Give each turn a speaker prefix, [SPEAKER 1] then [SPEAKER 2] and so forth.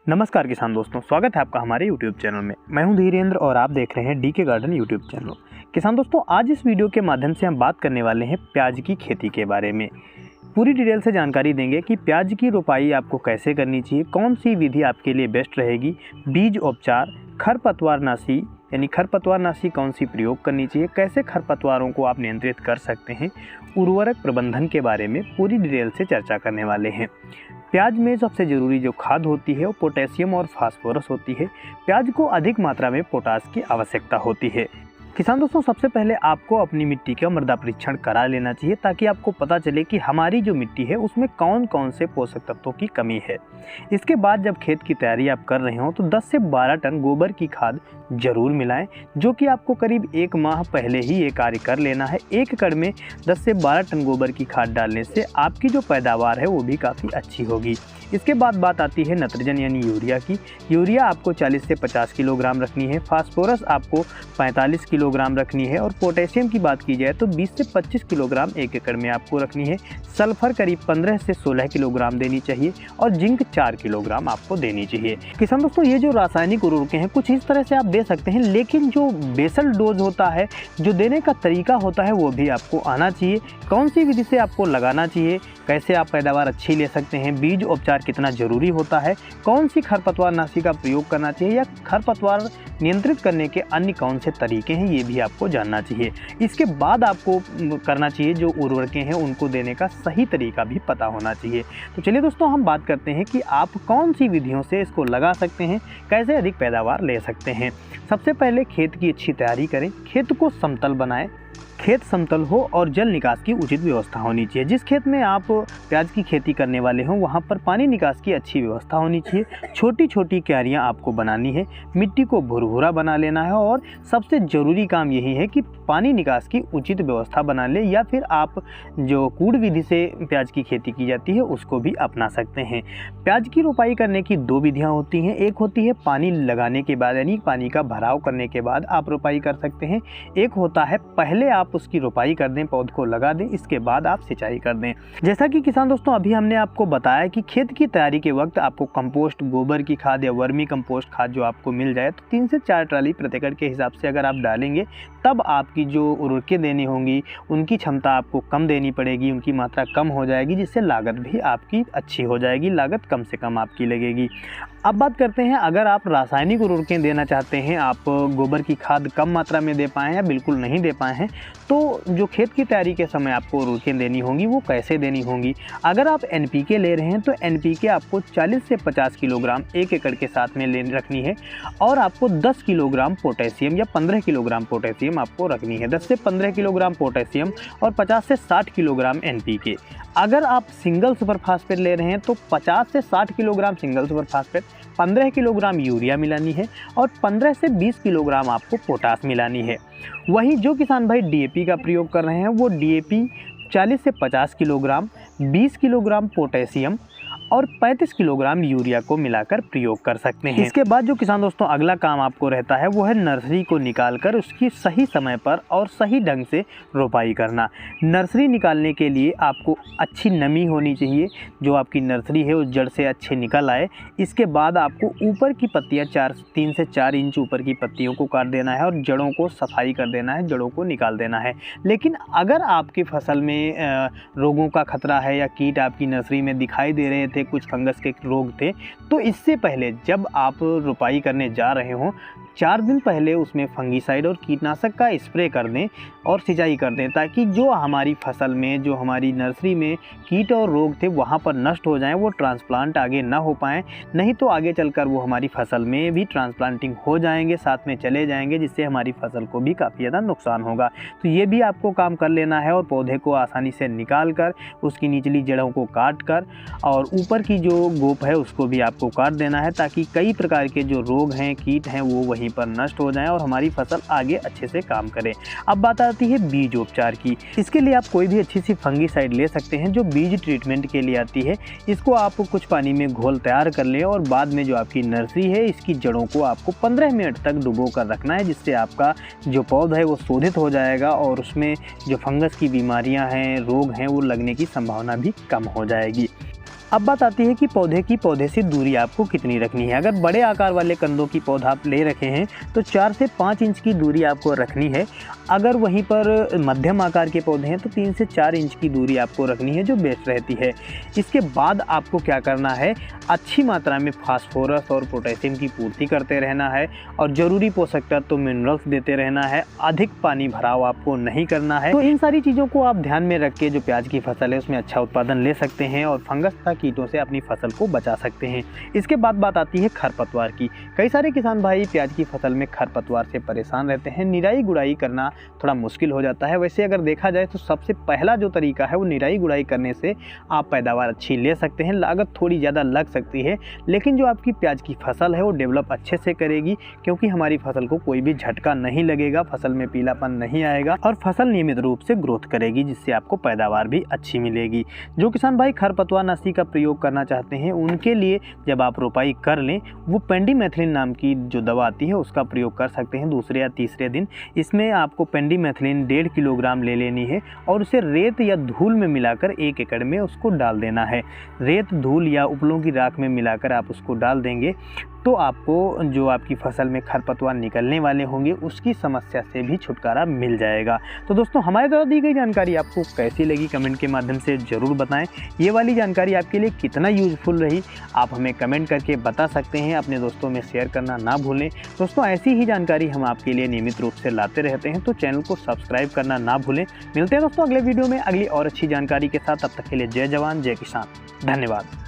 [SPEAKER 1] नमस्कार किसान दोस्तों, स्वागत है आपका हमारे YouTube चैनल में। मैं हूं धीरेन्द्र और आप देख रहे हैं DK गार्डन YouTube चैनल। किसान दोस्तों, आज इस वीडियो के माध्यम से हम बात करने वाले हैं प्याज की खेती के बारे में। पूरी डिटेल से जानकारी देंगे कि प्याज की रोपाई आपको कैसे करनी चाहिए, कौन सी विधि आपके लिए बेस्ट रहेगी, बीज उपचार, खरपतवारनाशी यानी खरपतवारनाशी कौन सी प्रयोग करनी चाहिए, कैसे खरपतवारों को आप नियंत्रित कर सकते हैं, उर्वरक प्रबंधन के बारे में पूरी डिटेल से चर्चा करने वाले हैं। प्याज में सबसे ज़रूरी जो खाद होती है वो पोटेशियम और फास्फोरस होती है। प्याज को अधिक मात्रा में पोटास की आवश्यकता होती है। किसान दोस्तों, सबसे पहले आपको अपनी मिट्टी का मृदा परीक्षण करा लेना चाहिए ताकि आपको पता चले कि हमारी जो मिट्टी है उसमें कौन कौन से पोषक तत्वों की कमी है। इसके बाद जब खेत की तैयारी आप कर रहे हो तो 10 से 12 टन गोबर की खाद जरूर मिलाएं, जो कि आपको करीब 1 माह पहले ही ये कार्य कर लेना है। 1 एकड़ में 10 से 12 टन गोबर की खाद डालने से आपकी जो पैदावार है वो भी काफ़ी अच्छी होगी। इसके बाद बात आती है नाइट्रोजन यानी यूरिया की। यूरिया आपको 40 से 50 किलोग्राम रखनी है, फास्फोरस आपको 45 किलोग्राम रखनी है और पोटेशियम की बात की जाए तो 20 से 25 किलोग्राम 1 एकड़ में आपको रखनी है। सल्फर करीब 15 से 16 किलोग्राम देनी चाहिए और जिंक 4 किलोग्राम आपको देनी चाहिए। किसान दोस्तों, ये जो रासायनिक उर्वरकें हैं कुछ इस तरह से आप दे सकते हैं, लेकिन जो बेसल डोज होता है, जो देने का तरीका होता है वो भी आपको आना चाहिए। कौन सी विधि से आपको लगाना चाहिए, कैसे आप पैदावार अच्छी ले सकते हैं, बीज उपचार कितना ज़रूरी होता है, कौन सी खरपतवारनाशी का प्रयोग करना चाहिए या खरपतवार नियंत्रित करने के अन्य कौन से तरीके हैं, ये भी आपको जानना चाहिए। इसके बाद आपको करना चाहिए जो उर्वरकें हैं उनको देने का सही तरीका भी पता होना चाहिए। तो चलिए दोस्तों, हम बात करते हैं कि आप कौन सी विधियों से इसको लगा सकते हैं, कैसे अधिक पैदावार ले सकते हैं। सबसे पहले खेत की अच्छी तैयारी करें, खेत को समतल बनाएं, खेत समतल हो और जल निकास की उचित व्यवस्था होनी चाहिए। जिस खेत में आप प्याज की खेती करने वाले हों वहाँ पर पानी निकास की अच्छी व्यवस्था होनी चाहिए। छोटी छोटी क्यारियाँ आपको बनानी है, मिट्टी को भुरभुरा बना लेना है और सबसे ज़रूरी काम यही है कि पानी निकास की उचित व्यवस्था बना लें, या फिर आप जो कूड़ विधि से प्याज की खेती की जाती है उसको भी अपना सकते हैं। प्याज की रोपाई करने की 2 विधियाँ होती हैं। एक होती है पानी लगाने के बाद यानी पानी का भराव करने के बाद आप रोपाई कर सकते हैं। एक होता है पहले आप उसकी रोपाई कर दें, पौध को लगा दें, इसके बाद आप सिंचाई कर दें। जैसा कि किसान दोस्तों अभी हमने आपको बताया कि खेत की तैयारी के वक्त आपको कंपोस्ट, गोबर की खाद या वर्मी कंपोस्ट खाद जो आपको मिल जाए तो 3 से 4 ट्राली प्रति एकड़ के हिसाब से अगर आप डालेंगे तब आपकी जो उर्वरकें देनी होंगी उनकी क्षमता आपको कम देनी पड़ेगी, उनकी मात्रा कम हो जाएगी, जिससे लागत भी आपकी अच्छी हो जाएगी, लागत कम से कम आपकी लगेगी। अब बात करते हैं, अगर आप रासायनिक उर्वरकें देना चाहते हैं, आप गोबर की खाद कम मात्रा में दे पाएँ या बिल्कुल नहीं दे पाए हैं, तो जो खेत की तैयारी के समय आपको उर्वरकें देनी होंगी वो कैसे देनी होंगी। अगर आप NPK ले रहे हैं तो NPK आपको 40 से 50 किलोग्राम 1 एकड़ के साथ में ले रखनी है और आपको 10 किलोग्राम पोटेशियम या 15 किलोग्राम पोटेशियम आपको रखनी है। 10 से 15 किलोग्राम पोटेशियम और 50 से 60 किलोग्राम NPK। अगर आप सिंगल सुपर फास्फेट ले रहे हैं तो 50 से 60 kilogram single super phosphate, 15 kilogram urea मिलानी है और 15 से 20 किलोग्राम आपको पोटास मिलानी है। वहीं जो किसान भाई DAP का प्रयोग कर रहे हैं वो DAP 40 से 50 किलोग्राम, 20 किलोग्राम पोटेशियम और 35 किलोग्राम यूरिया को मिलाकर प्रयोग कर सकते हैं। इसके बाद जो किसान दोस्तों अगला काम आपको रहता है वो है नर्सरी को निकालकर उसकी सही समय पर और सही ढंग से रोपाई करना। नर्सरी निकालने के लिए आपको अच्छी नमी होनी चाहिए, जो आपकी नर्सरी है उस जड़ से अच्छे निकल आए। इसके बाद आपको ऊपर की पत्तियाँ 3 से 4 इंच ऊपर की पत्तियों को काट देना है और जड़ों को सफाई कर देना है, जड़ों को निकाल देना है। लेकिन अगर आपकी फसल में रोगों का खतरा है या कीट आपकी नर्सरी में दिखाई दे रहे थे, कुछ फंगस के रोग थे, तो इससे पहले जब आप रोपाई करने जा रहे हो 4 दिन पहले उसमें फंगीसाइड और कीटनाशक का स्प्रे कर दें और सिंचाई कर दें, ताकि जो हमारी फसल में, जो हमारी नर्सरी में कीट और रोग थे वहाँ पर नष्ट हो जाएं, वो ट्रांसप्लांट आगे ना हो पाएँ। नहीं तो आगे चलकर वो हमारी फसल में भी ट्रांसप्लांटिंग हो जाएंगे, साथ में चले जाएंगे, जिससे हमारी फसल को भी काफ़ी ज़्यादा नुकसान होगा। तो ये भी आपको काम कर लेना है और पौधे को आसानी से निकाल कर उसकी निचली जड़ों को काट कर और ऊपर की जो गोप है उसको भी आपको काट देना है, ताकि कई प्रकार के जो रोग हैं, कीट हैं, वो वहीं पर नष्ट हो जाएं और हमारी फसल आगे अच्छे से काम करे। अब बात आती है बीज उपचार की। इसके लिए आप कोई भी अच्छी सी फंगीसाइड ले सकते हैं जो बीज ट्रीटमेंट के लिए आती है। इसको आप कुछ पानी में घोल तैयार कर लें और बाद में जो आपकी नर्सरी है इसकी जड़ों को आपको 15 मिनट तक डुबो कर रखना है, जिससे आपका जो पौधा है वो शोधित हो जाएगा और उसमें जो फंगस की बीमारियां हैं, रोग हैं, वो लगने की संभावना भी कम हो जाएगी। अब बात आती है कि पौधे से दूरी आपको कितनी रखनी है। अगर बड़े आकार वाले कंदों की पौधा आप ले रखे हैं तो 4 से 5 इंच की दूरी आपको रखनी है। अगर वहीं पर मध्यम आकार के पौधे हैं तो 3 से 4 इंच की दूरी आपको रखनी है, जो बेस्ट रहती है। इसके बाद आपको क्या करना है, अच्छी मात्रा में फास्फोरस और पोटेशियम की पूर्ति करते रहना है और ज़रूरी पोषक तत्व मिनरल्स देते रहना है। अधिक पानी भराव आपको नहीं करना है। तो इन सारी चीज़ों को आप ध्यान में रख के जो प्याज की फसल है उसमें अच्छा उत्पादन ले सकते हैं और फंगस तथा कीटों से अपनी फसल को बचा सकते हैं। इसके बाद बात आती है खरपतवार की। कई सारे किसान भाई प्याज की फसल में खरपतवार से परेशान रहते हैं। निराई गुड़ाई करना थोड़ा मुश्किल हो जाता है। वैसे अगर देखा जाए तो सबसे पहला जो तरीका है वो निराई गुड़ाई करने से आप पैदावार अच्छी ले सकते हैं। लागत थोड़ी ज़्यादा लग सकती है, लेकिन जो आपकी प्याज की फसल है वो डेवलप अच्छे से करेगी, क्योंकि हमारी फसल को कोई भी झटका नहीं लगेगा, फसल में पीलापन नहीं आएगा और फसल नियमित रूप से ग्रोथ करेगी, जिससे आपको पैदावार भी अच्छी मिलेगी। जो किसान भाई खरपतवार नाशी का प्रयोग करना चाहते हैं उनके लिए जब आप रोपाई कर लें, वो पेंडिमेथिलिन नाम की जो दवा आती है उसका प्रयोग कर सकते हैं दूसरे या तीसरे दिन। इसमें आपको पेंडिमेथिलिन 1.5 किलोग्राम ले लेनी है और उसे रेत या धूल में मिलाकर 1 एकड़ में उसको डाल देना है। रेत, धूल या उपलों की राख में मिलाकर आप उसको डाल देंगे तो आपको जो आपकी फसल में खरपतवार निकलने वाले होंगे उसकी समस्या से भी छुटकारा मिल जाएगा। तो दोस्तों, हमारे द्वारा दी गई जानकारी आपको कैसी लगी कमेंट के माध्यम से ज़रूर बताएं। ये वाली जानकारी आपके लिए कितना यूज़फुल रही आप हमें कमेंट करके बता सकते हैं। अपने दोस्तों में शेयर करना ना भूलें। दोस्तों, ऐसी ही जानकारी हम आपके लिए नियमित रूप से लाते रहते हैं, तो चैनल को सब्सक्राइब करना ना भूलें। मिलते हैं दोस्तों अगले वीडियो में अगली और अच्छी जानकारी के साथ। तब तक के लिए जय जवान जय किसान। धन्यवाद।